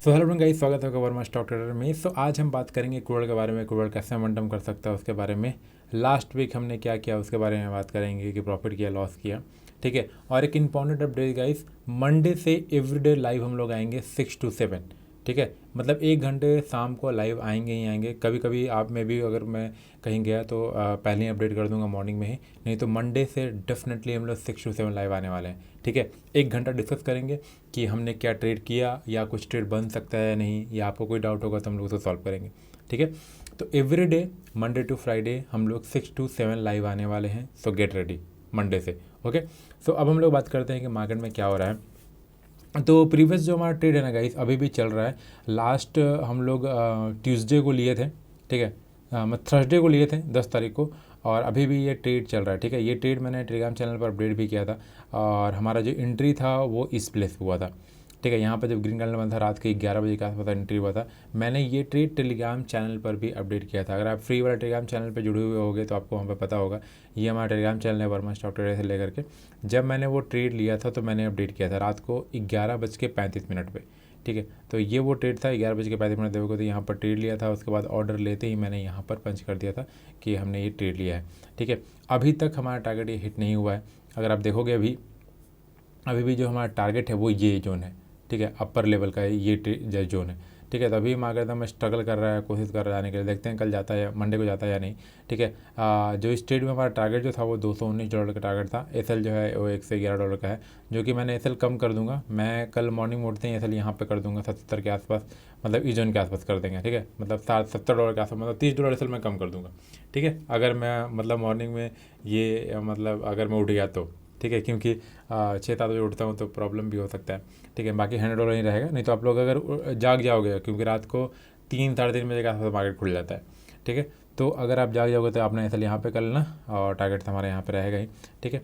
So hello guys, स्वागत है Verma stock trader में। आज हम बात करेंगे क्रूड के बारे में, क्रूड कैसे मोमेंटम कर सकता है उसके बारे में। लास्ट वीक हमने क्या किया उसके बारे में बात करेंगे कि प्रॉफिट किया, लॉस किया, ठीक है। और एक इंपॉर्टेंट अपडेट गाइस, मंडे से एवरीडे लाइव हम लोग आएंगे 6 to 7, ठीक है। मतलब 1 घंटे शाम को लाइव आएंगे ही आएंगे। कभी कभी आप में भी अगर मैं कहीं गया तो पहले ही अपडेट कर दूंगा मॉर्निंग में ही, नहीं तो मंडे से डेफिनेटली हम लोग 6 to 7 लाइव आने वाले हैं, ठीक है। 1 घंटा डिस्कस करेंगे कि हमने क्या ट्रेड किया या कुछ ट्रेड बन सकता है या नहीं, या आपको कोई डाउट होगा तो हम लोग उसको सॉल्व करेंगे, ठीक है। तो एवरीडे मंडे टू फ्राइडे हम लोग 6 to 7 लाइव आने वाले हैं। सो गेट रेडी मंडे से, ओके। सो अब हम लोग बात करते हैं कि मार्केट में क्या हो रहा है। तो प्रीवियस जो हमारा ट्रेड है ना गाइस, अभी भी चल रहा है। लास्ट हम लोग ट्यूसडे को लिए थे, ठीक है, मतलब थर्सडे को लिए थे 10 तारीख को, और अभी भी ये ट्रेड चल रहा है, ठीक है। ये ट्रेड मैंने टेलीग्राम चैनल पर अपडेट भी किया था, और हमारा जो एंट्री था वो इस प्लेस पे हुआ था, ठीक है। यहाँ पर जब ग्रीन कैंडल बंद था रात के 11 बजे के आसपास एंट्री हुआ था। मैंने ये ट्रेड टेलीग्राम चैनल पर भी अपडेट किया था। अगर आप फ्री वाला टेलीग्राम चैनल पर जुड़े हुए होंगे तो आपको वहाँ पर पता होगा। ये हमारा टेलीग्राम चैनल है वर्मा स्टॉक ट्रेडर से लेकर के। जब मैंने वो ट्रेड लिया था तो मैंने अपडेट किया था रात को 11:35 पे, ठीक है। तो ये वो ट्रेड था 11:35 देखोगे तो यहाँ पर ट्रेड लिया था। उसके बाद ऑर्डर लेते ही मैंने यहाँ पर पंच कर दिया था कि हमने ये ट्रेड लिया है, ठीक है। अभी तक हमारा टारगेट ये हिट नहीं हुआ है। अगर आप देखोगे अभी भी जो हमारा टारगेट है वो ये जोन है, ठीक है, अपर लेवल का है ये जोन है, ठीक है। तो अभी मार्केट में स्ट्रगल कर रहा है, कोशिश कर रहा है जाने के लिए। देखते हैं कल जाता है या मंडे को जाता है या नहीं, ठीक है। जो इस ट्रेड में हमारा टारगेट जो था वो $219 का टारगेट था। एसएल जो है वो $111 का है, जो कि मैंने एसएल कम कर दूंगा। मैं कल मॉर्निंग उठते ही एसएल यहाँ पे कर दूंगा 77 के आसपास, मतलब इस जोन के आसपास कर देंगे, ठीक है। मतलब $70 के आसपास, मतलब $30 एसएल मैं कम कर दूंगा, ठीक है। अगर मैं मतलब मॉर्निंग में ये मतलब अगर मैं उठ गया तो, ठीक है, क्योंकि 6-7 बजे उठता हूँ तो प्रॉब्लम भी हो सकता है, ठीक है। बाकी $100 ही रहेगा। नहीं तो आप लोग अगर जाग जाओगे, क्योंकि रात को 3-3:30 बजे के आसपास मार्केट खुल जाता है, ठीक है। तो अगर आप जाग जाओगे तो आपने ऐसा यहाँ पे कर लेना, और टारगेट हमारे यहाँ पे रहेगा ही, ठीक है।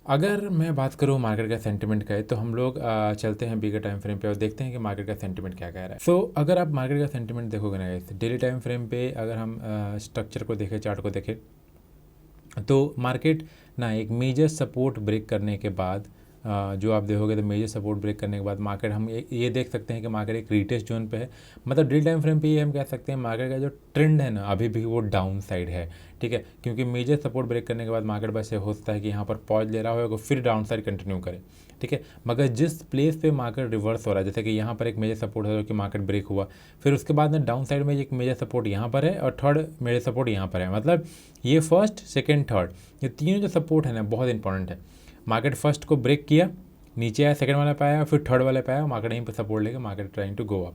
अगर मैं बात करूँ मार्केट का सेंटिमेंट का है तो हम लोग चलते हैं बिगर टाइम फ्रेम पे और देखते हैं कि मार्केट का सेंटिमेंट क्या कह रहा है। सो अगर आप मार्केट का सेंटिमेंट देखोगे ना डेली टाइम फ्रेम पे, अगर हम स्ट्रक्चर को देखें, चार्ट को देखें, तो मार्केट ना एक मेजर सपोर्ट ब्रेक करने के बाद जो आप देखोगे तो मेजर सपोर्ट ब्रेक करने के बाद मार्केट हम ये देख सकते हैं कि मार्केट एक रिटेस्ट जोन पे है। मतलब डेली टाइम फ्रेम पे ये हम कह सकते हैं मार्केट का जो ट्रेंड है ना अभी भी वो डाउन साइड है, ठीक है। क्योंकि मेजर सपोर्ट ब्रेक करने के बाद मार्केट बस ये हो सकता है कि यहाँ पर पॉज ले रहा होगा, फिर डाउन साइड कंटिन्यू करे, ठीक है। मगर जिस प्लेस पे मार्केट रिवर्स हो रहा है, जैसे कि यहाँ पर एक मेजर सपोर्ट है जो कि मार्केट ब्रेक हुआ, फिर उसके बाद में डाउन साइड में एक मेजर सपोर्ट यहाँ पर है और थर्ड मेजर सपोर्ट यहाँ पर है। मतलब ये फर्स्ट, सेकेंड, थर्ड, ये तीनों जो सपोर्ट है ना बहुत इंपॉर्टेंट है। मार्केट फर्स्ट को ब्रेक किया, नीचे आया, सेकंड वाले पे आया, फिर थर्ड वाले पे आया, मार्केट यहीं पर सपोर्ट लेके market trying to go up,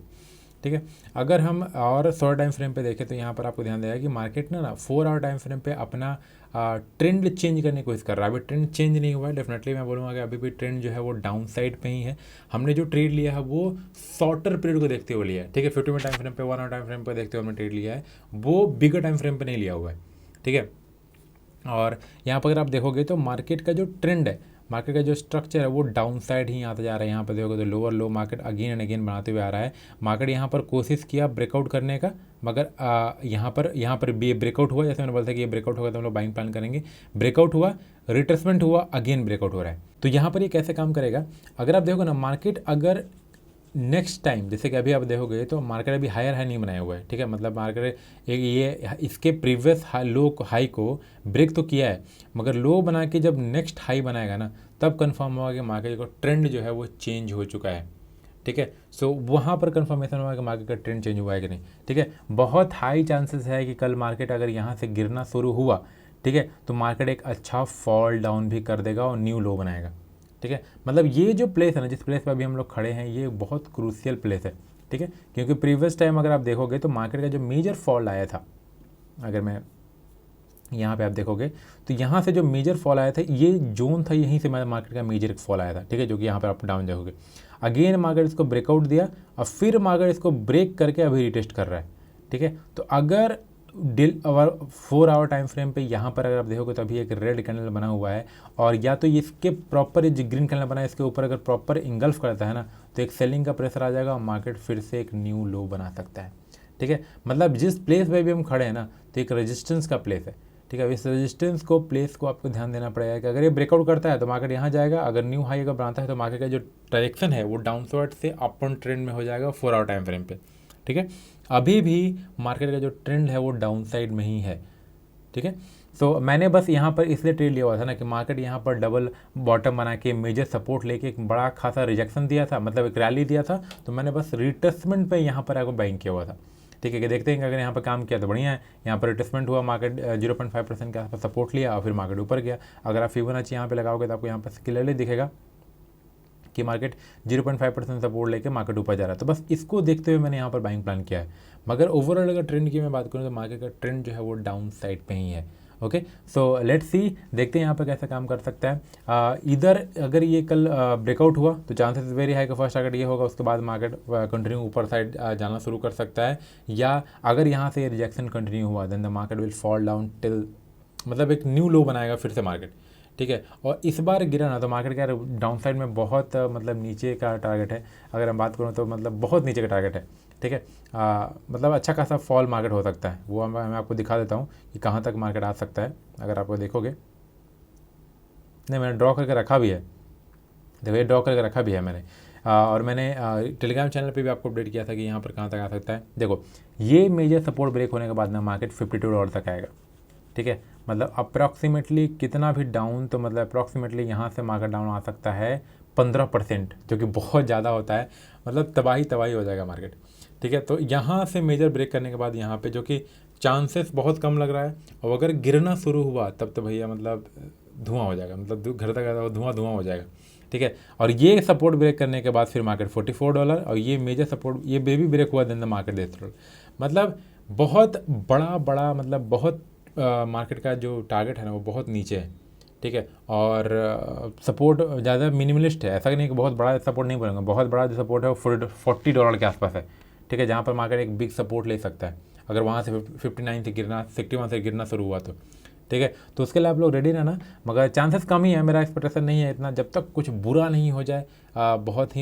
ठीक है। अगर हम और शॉर्ट टाइम फ्रेम पे देखें तो यहाँ पर आपको ध्यान देगा कि मार्केट ना 4 आवर टाइम फ्रेम पे अपना ट्रेंड चेंज करने की कोशिश कर रहा है। अभी ट्रेंड चेंज नहीं हुआ है, डेफिनेटली मैं बोलूँगा कि अभी भी ट्रेंड जो है वो डाउन साइड पे ही है। हमने जो ट्रेड लिया है वो शॉर्टर पीरियड को देखते हुए लिया है, ठीक है। 50 मिनट टाइम फ्रेम पे, 1 आवर टाइम फ्रेम पे देखते हुए हमने ट्रेड लिया है, वो बिगर टाइम फ्रेम पे नहीं लिया हुआ है, ठीक है। और यहाँ पर अगर आप देखोगे तो मार्केट का जो ट्रेंड है, मार्केट का जो स्ट्रक्चर है वो डाउन साइड ही आता जा रहा है। यहाँ पर देखोगे तो lower low market again and again बनाते हुए आ रहा है। मार्केट यहाँ पर कोशिश किया ब्रेकआउट करने का, मगर यहाँ पर भी ब्रेकआउट हुआ। जैसे मैंने बोला था कि ये ब्रेकआउट होगा तो हम लोग बाइंग प्लान करेंगे। ब्रेकआउट हुआ, रिट्रेसमेंट हुआ, अगेन ब्रेकआउट हो रहा है। तो यहाँ पर ये कैसे काम करेगा, अगर आप देखोगे ना मार्केट अगर नेक्स्ट टाइम, जैसे कि अभी आप देखोगे तो मार्केट अभी हायर हाई नहीं बनाया हुआ है, ठीक है। मतलब मार्केट एक ये इसके प्रीवियस लो हाई को ब्रेक तो किया है, मगर लो बना के जब नेक्स्ट हाई बनाएगा ना तब कंफर्म होगा कि मार्केट का ट्रेंड जो है वो चेंज हो चुका है, ठीक है। सो वहाँ पर कंफर्मेशन होगा कि मार्केट का ट्रेंड चेंज हुआ है कि नहीं, ठीक है। बहुत हाई चांसेस है कि कल मार्केट अगर यहाँ से गिरना शुरू हुआ, ठीक है, तो मार्केट एक अच्छा फॉल डाउन भी कर देगा और न्यू लो बनाएगा, ठीक है। मतलब ये जो प्लेस है ना, जिस प्लेस पे अभी हम लोग खड़े हैं, ये बहुत क्रूशियल प्लेस है, ठीक है। क्योंकि प्रीवियस टाइम अगर आप देखोगे तो मार्केट का जो मेजर फॉल आया था, अगर मैं यहाँ पे आप देखोगे तो यहाँ से जो मेजर फॉल आया था ये जोन था, यहीं से मार्केट का मेजर एक फॉल आया था, ठीक है, जो कि यहाँ पर आप डाउन देखोगे। अगेन मार्केट इसको ब्रेकआउट दिया और फिर मार्केट इसको ब्रेक करके अभी रिटेस्ट कर रहा है, ठीक है। तो अगर 4 आवर टाइम फ्रेम पे यहाँ पर अगर आप देखोगे तो अभी एक रेड कैंडल बना हुआ है, और या तो इसके प्रॉपर जो ग्रीन कैंडल बना है इसके ऊपर अगर प्रॉपर इंगल्फ करता है ना तो एक सेलिंग का प्रेशर आ जाएगा और मार्केट फिर से एक न्यू लो बना सकता है, ठीक है। मतलब जिस प्लेस पे भी हम खड़े हैं ना तो एक रेजिस्टेंस का प्लेस है, ठीक है। इस रेजिस्टेंस को प्लेस को आपको ध्यान देना पड़ेगा कि अगर ये ब्रेकआउट करता है तो मार्केट यहाँ जाएगा, अगर न्यू हाई अगर बनाता है तो मार्केट का जो डायरेक्शन है वो डाउनवर्ड से अपवर्ड ट्रेंड में हो जाएगा 4 आवर टाइम फ्रेम पे, ठीक है। अभी भी मार्केट का जो ट्रेंड है वो डाउन साइड में ही है, ठीक है। तो मैंने बस यहाँ पर इसलिए ट्रेड लिया हुआ था ना कि मार्केट यहाँ पर डबल बॉटम बना के मेजर सपोर्ट लेके एक बड़ा खासा रिजेक्शन दिया था, मतलब एक रैली दिया था, तो मैंने बस रिट्रेसमेंट पे यहाँ पर आगे बाइंग किया हुआ था, ठीक है। कि देखते हैं कि अगर यहाँ पर काम किया तो बढ़िया है। यहाँ पर रिट्रेसमेंट हुआ, मार्केट 0.5% के आसपास सपोर्ट लिया और फिर मार्केट ऊपर गया। अगर आप फिबोनाची यहाँ पे लगाओगे तो आपको यहाँ पर क्लियरली दिखेगा कि मार्केट 0.5% सपोर्ट लेके मार्केट ऊपर जा रहा है। तो बस इसको देखते हुए मैंने यहाँ पर बाइंग प्लान किया है। मगर ओवरऑल अगर ट्रेंड की मैं बात करूँ तो मार्केट का ट्रेंड जो है वो डाउन साइड पे ही है। ओके, सो लेट्स सी, देखते हैं यहाँ पर कैसे काम कर सकता है। इधर अगर ये कल ब्रेकआउट हुआ तो चांसेस वेरी हाई का फर्स्ट टारगेट ये होगा, उसके बाद मार्केट कंटिन्यू ऊपर साइड जाना शुरू कर सकता है। या अगर यहाँ से रिजेक्शन कंटिन्यू हुआ then the market will fall down till, मतलब एक न्यू लो बनाएगा फिर से मार्केट, ठीक है। और इस बार गिरा ना तो मार्केट का डाउन साइड में बहुत मतलब नीचे का टारगेट है। अगर हम बात करूँ तो मतलब बहुत नीचे का टारगेट है, ठीक है। मतलब अच्छा खासा फॉल मार्केट हो सकता है, वो मैं आपको दिखा देता हूँ कि कहाँ तक मार्केट आ सकता है। अगर आप देखोगे, नहीं मैंने ड्रॉ करके रखा भी है, देखो ये ड्रॉ करके रखा भी है मैंने। और मैंने टेलीग्राम चैनल पे भी आपको अपडेट किया था कि यहाँ पर कहाँ तक आ सकता है। देखो ये मेजर सपोर्ट ब्रेक होने के बाद ना मार्केट $52 तक आएगा, ठीक है। मतलब अप्रॉक्सीमेटली कितना भी डाउन, तो मतलब अप्रॉक्सीमेटली यहाँ से मार्केट डाउन आ सकता है 15%, जो कि बहुत ज़्यादा होता है, मतलब तबाही हो जाएगा मार्केट, ठीक है। तो यहाँ से मेजर ब्रेक करने के बाद यहाँ पे जो कि चांसेस बहुत कम लग रहा है, और अगर गिरना शुरू हुआ तब तो भैया मतलब धुआं हो जाएगा, मतलब घर तक धुआं हो जाएगा, ठीक है। और ये सपोर्ट ब्रेक करने के बाद फिर मार्केट $44 और ये मेजर सपोर्ट ये बेबी ब्रेक हुआ देन द मार्केट $10, मतलब बहुत बड़ा मतलब बहुत मार्केट का जो टारगेट है ना वो बहुत नीचे है, ठीक है। और सपोर्ट ज़्यादा मिनिमलिस्ट है, ऐसा नहीं कि बहुत बड़ा सपोर्ट नहीं बोलूँगा, बहुत बड़ा जो सपोर्ट है वो $40 के आसपास है, ठीक है। जहाँ पर मार्केट एक बिग सपोर्ट ले सकता है अगर वहाँ से 59 से गिरना 61 से गिरना शुरू हुआ तो, ठीक है। तो उसके लिए आप लोग रेडी रहना, मगर चांसेस कम ही है, मेरा एक्सपेक्टेशन नहीं है इतना, जब तक कुछ बुरा नहीं हो जाए, बहुत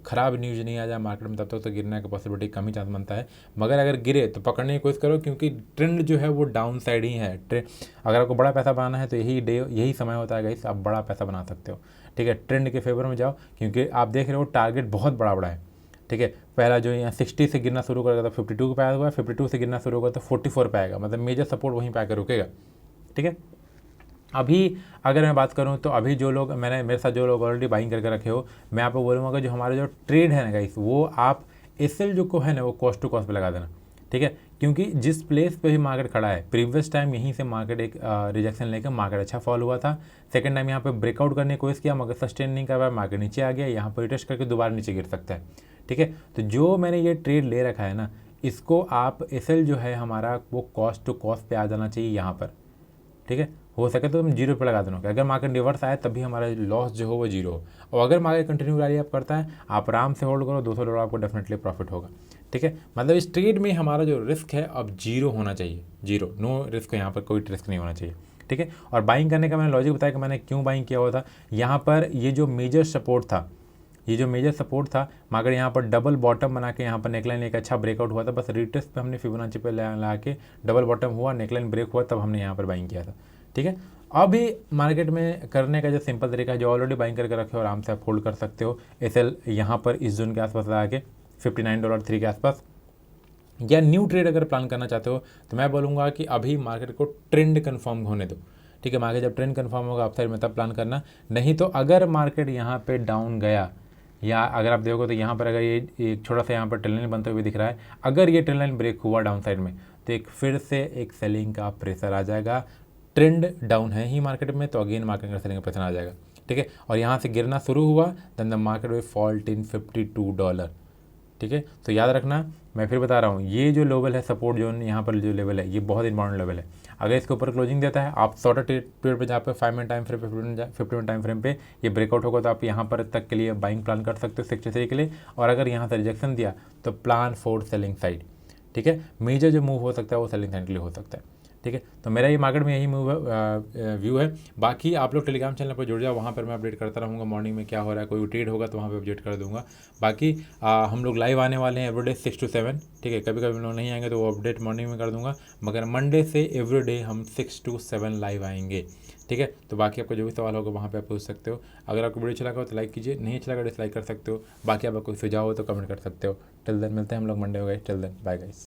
ख़राब न्यूज़ नहीं आ जाए मार्केट में, तब तक तो गिरने का पॉसिबिलिटी कम ही चांस बनता है। मगर अगर गिरे तो पकड़ने की कोशिश करो, क्योंकि ट्रेंड जो है वो डाउन साइड ही है। अगर आपको बड़ा पैसा बनाना है तो यही समय होता है गाइस, आप बड़ा पैसा बना सकते हो, ठीक है। ट्रेंड के फेवर में जाओ, क्योंकि आप देख रहे हो टारगेट बहुत बड़ा है, ठीक है। पहला जो यहाँ 60 से गिरना शुरू करेगा तो 52 पे आएगा, 52 से गिरना शुरू होगा तो 44 पे आएगा, मतलब मेजर सपोर्ट वहीं पे आकर रुकेगा, ठीक है। अभी अगर मैं बात करूं तो अभी जो लोग मेरे साथ जो लोग ऑलरेडी बाइंग करके रखे हो, मैं आपको बोलूँगा कि जो हमारे जो ट्रेड है ना गाइस, वो आप एसएल जो को है ना वो कॉस्ट टू कॉस्ट पे लगा देना, ठीक है। क्योंकि जिस प्लेस पे भी मार्केट खड़ा है, प्रीवियस टाइम यहीं से मार्केट एक रिजेक्शन लेकर मार्केट अच्छा फॉल हुआ था। सेकंड टाइम यहाँ पे ब्रेकआउट करने की कोशिश किया मगर सस्टेन नहीं कर पाया, मार्केट नीचे आ गया, यहाँ पर रिटेस्ट करके दोबारा नीचे गिर सकता है, ठीक है। तो जो मैंने ये ट्रेड ले रखा है ना, इसको आप एसएल जो है हमारा वो कॉस्ट टू कॉस्ट पे आ जाना चाहिए यहाँ पर, ठीक है। हो सके तो हम 0 पे लगा देना, अगर मार्केट रिवर्स आए तभी हमारा लॉस जो हो वो 0 हो, और अगर मार्केट कंटिन्यू रैली आप करता है आप आराम से होल्ड करो, $200 आपको डेफिनेटली प्रॉफिट होगा, ठीक है। मतलब इस ट्रेड में हमारा जो रिस्क है अब 0 होना चाहिए, 0, नो रिस्क, यहाँ पर कोई रिस्क नहीं होना चाहिए, ठीक है। और बाइंग करने का मैंने लॉजिक बताया कि मैंने क्यों बाइंग किया हुआ था। यहाँ पर ये जो मेजर सपोर्ट था, मार्केट यहाँ पर डबल बॉटम बना के यहाँ पर नेकलाइन एक अच्छा ब्रेकआउट हुआ था, बस रिटेस्ट पे हमने फिबोनाची पे ला के डबल बॉटम हुआ, नेकलाइन ब्रेक हुआ, तब हमने यहाँ पर बाइंग किया था, ठीक है। अभी मार्केट में करने का जो सिंपल तरीका है, जो ऑलरेडी बाइंग करके रखे हो आराम से आप होल्ड कर सकते हो। एसएल यहाँ पर इस जोन के आसपास लगा के $59.3 के आसपास, या न्यू ट्रेड अगर प्लान करना चाहते हो तो मैं बोलूँगा कि अभी मार्केट को ट्रेंड कन्फर्म होने दो, ठीक है। मार्केट जब ट्रेंड कन्फर्म होगा अपसाइड में तब प्लान करना, नहीं तो अगर मार्केट यहाँ पे डाउन गया, या अगर आप देखो तो यहाँ पर अगर ये एक छोटा सा यहाँ पर ट्रेंड लाइन बनते हुए दिख रहा है, अगर ये ट्रेंड लाइन ब्रेक हुआ डाउन साइड में तो एक फिर से एक सेलिंग का प्रेशर आ जाएगा। ट्रेंड डाउन है ही मार्केट में, तो अगेन मार्केट का सेलिंग का प्रेशर आ जाएगा, ठीक है। और यहाँ से गिरना शुरू हुआ then the market will fall till $52, ठीक है। तो याद रखना, मैं फिर बता रहा हूँ, ये जो लेवल है सपोर्ट जोन, यहाँ पर जो लेवल है ये बहुत इंपॉर्टेंट लेवल है। अगर इसके ऊपर क्लोजिंग देता है, आप शॉर्टर पीरियड पे जहाँ पे 5 मिनट टाइम फ्रेम पे 50 मिनट टाइम फ्रेम पे ये ब्रेकआउट होगा तो आप यहाँ पर तक के लिए बाइंग प्लान कर सकते हो 63 के लिए। और अगर यहाँ से रिजेक्शन दिया तो प्लान फॉर सेलिंग साइड, ठीक है। मेजर जो मूव हो सकता है वो सेलिंग साइड के लिए हो सकता है, ठीक है। तो मेरा ये मार्केट में यही व्यू है। बाकी आप लोग टेलीग्राम चैनल पर जुड़ जाओ, वहाँ पर मैं अपडेट करता रहूँगा मॉर्निंग में क्या हो रहा है, कोई ट्रेड होगा तो वहाँ पे अपडेट कर दूँगा। बाकी हम लोग लाइव आने वाले हैं एवरीडे 6 to 7, ठीक है। कभी कभी हम लोग नहीं आएंगे तो वो अपडेट मॉर्निंग में कर दूँगा, मगर मंडे से एवरीडे हम 6 to 7 लाइव आएंगे, ठीक है। तो बाकी आपका जो भी सवाल होगा वहाँ पे आप पूछ सकते हो। अगर आपको वीडियो अच्छा लगा हो तो लाइक कीजिए, नहीं अच्छा लगा डिसलाइक कर सकते हो। बाकी आपका कोई सुझाव हो तो कमेंट कर सकते हो। टिल देन मिलते हैं हम लोग मंडे हो गए। Till then bye guys.